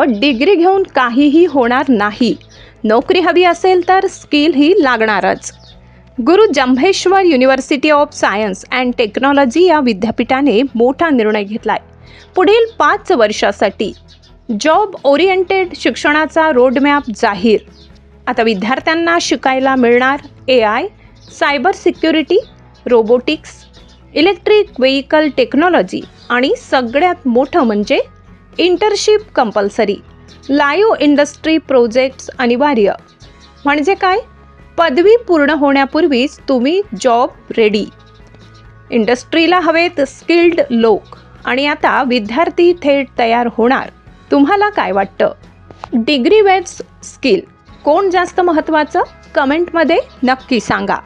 Degree घेऊन काहीही होणार नाही, नोकरी हवी असेल तर स्किल ही लागणारच. गुरु Jambheshwar university of science and technology या विद्यापीठाने मोठा निर्णय घेतलाय. पुढील 5 वर्षासाठी जॉब ओरिएंटेड शिक्षणाचा रोडमॅप जाहीर. आता विद्यार्थ्यांना शिकायला मिळणार AI, cyber security, robotics, electric vehicle technology आणि सगळ्यात मोठं म्हणजे internship compulsory. Live industry projects अनिवार्य. म्हणजे काय? पदवी पूर्ण होण्यापूर्वीच तुम्ही जॉब रेडी. इंडस्ट्रीला हवेत स्किल्ड लोक आणि आता विद्यार्थी थेट तयार होणार. तुम्हाला काय वाटतं? डिग्री वेट्स स्किल कोण जास्त महत्त्वाचं? कमेंटमध्ये नक्की सांगा.